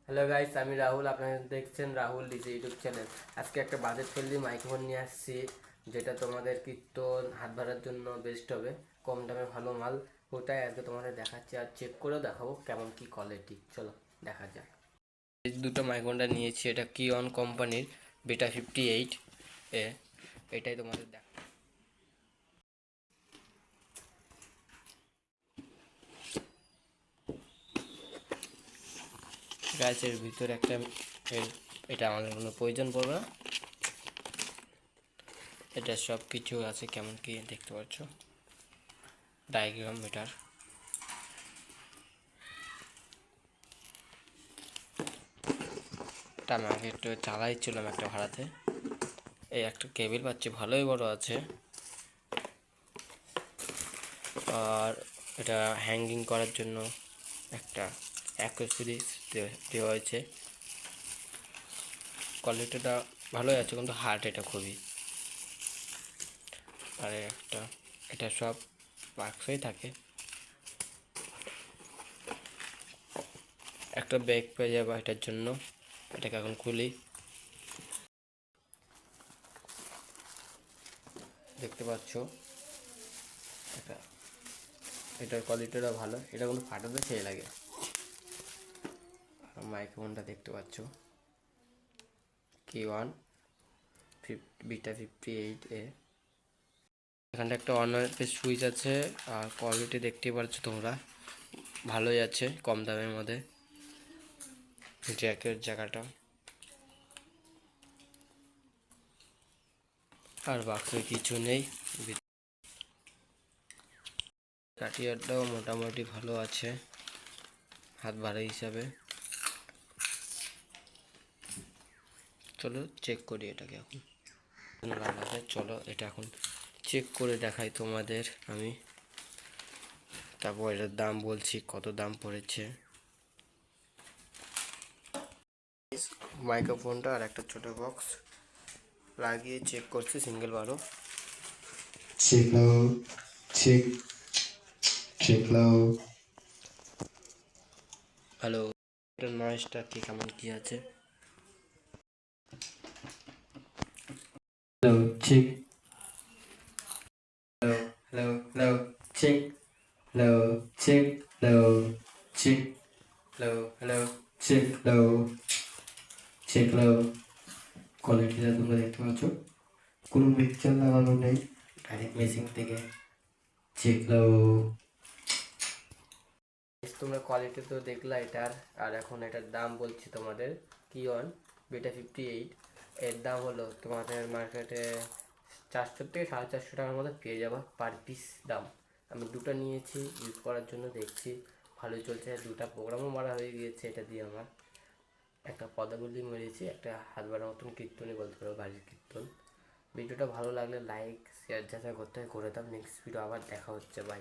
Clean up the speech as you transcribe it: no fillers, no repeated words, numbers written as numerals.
Hello guys, আমি রাহুল। আপনারা দেখছেন রাহুল ডিজে ইউটিউব চ্যানেল। আজকে একটা বাজেট ফ্রেন্ডলি মাইক্রোফোন নিয়ে আসছি, যেটা তোমাদের কীর্তন হাত ভাড়ার জন্য বেস্ট হবে। কম দামে ভালো মাল, ওটাই আজকে তোমাদের দেখাচ্ছি আর চেক করেও দেখাবো কেমন কি কোয়ালিটি। চলো দেখা যাক। এই দুটো মাইক্রোফোনটা নিয়েছি, এটা কিওন কোম্পানির বিটা 58 এ। এটাই তোমাদের দেখ। গাছের ভিতরে একটা এটা আমাদের কোনো প্রয়োজন পড়বে না। এটা সব কিছু আছে, কেমন কি দেখতে পাচ্ছ, ডায়াগ্রাম মিটার। এটা আমি আগে একটু চালাইছিলাম একটা ভাড়াতে। এই একটা কেবিল পাচ্ছি, ভালোই বড় আছে। আর এটা হ্যাঙ্গিং করার জন্য একটা অ্যাক্সেসরিজ দেওয়া হয়েছে। কোয়ালিটিটা ভালোই আছে, কিন্তু হার্ড এটা খুবই। আর একটা এটা সব বাক্সই থাকে। একটা ব্যাগ পেয়ে যাবো এটার জন্য। এটাকে এখন খুলি, দেখতে পাচ্ছ এটা। এটার কোয়ালিটিটা ভালো, এটা কিন্তু ফাটাতে সেই লাগে। আর মাইক্রোফোনটা দেখতে পাচ্ছ, কিওয়ান বিটা 58 এ। এখানটা একটা অন অফের সুইচ আছে। আর কোয়ালিটি দেখতেই পাচ্ছ তোমরা, ভালোই আছে, কম দামের মধ্যে। জ্যাকের জায়গাটা আর বাক্সে কিছু নেই। কাটিয়ারটাও মোটামুটি ভালো আছে হাত ভাড়া হিসাবে। চলো চেক করি এটাকে এখন। চলো এটা এখন চেক করে দেখাই তোমাদের আমি। তারপর এটার দাম বলছি, কত দাম পড়েছে। মাইক্রোফোনটা আর একটা ছোট বক্স লাগিয়ে চেক করছি, সিঙ্গেল বারো। Check low, check, check low, hello, এটার নয়েজটা কি কেমন কি আছে। low, check, low, low, low, check, low, check, low, check, low, low, check, low, check, low। কোয়ালিটিটা তোমরা দেখতে পাচ্ছ, কোনো মিক্সচার লাগানো নেই, ডাইরেক্ট মেশিন থেকে। চেক লাও। তোমরা কোয়ালিটি তো দেখলা এটার। আর এখন এটার দাম বলছি তোমাদের। কিওন বিটা 58 এর দাম হলো তোমাদের মার্কেটে 400 থেকে 450 টাকার মধ্যে পেয়ে যাবা পার পিস দাম। আমি দুটো নিয়েছি ইউজ করার জন্য, দেখছি ভালোই চলছে। দুটা প্রোগ্রামও মারা হয়ে গিয়েছে এটা দিয়ে। আমার একটা পদাবলী মেরেছি, একটা হাত বাড়ার মতন কীর্তনই বলতে পারো, বাড়ির কীর্তন। ভিডিওটা ভালো লাগলে লাইক শেয়ার যা যা করতে হয় করে দাও। নেক্সট ভিডিও আবার দেখা হচ্ছে, বাই।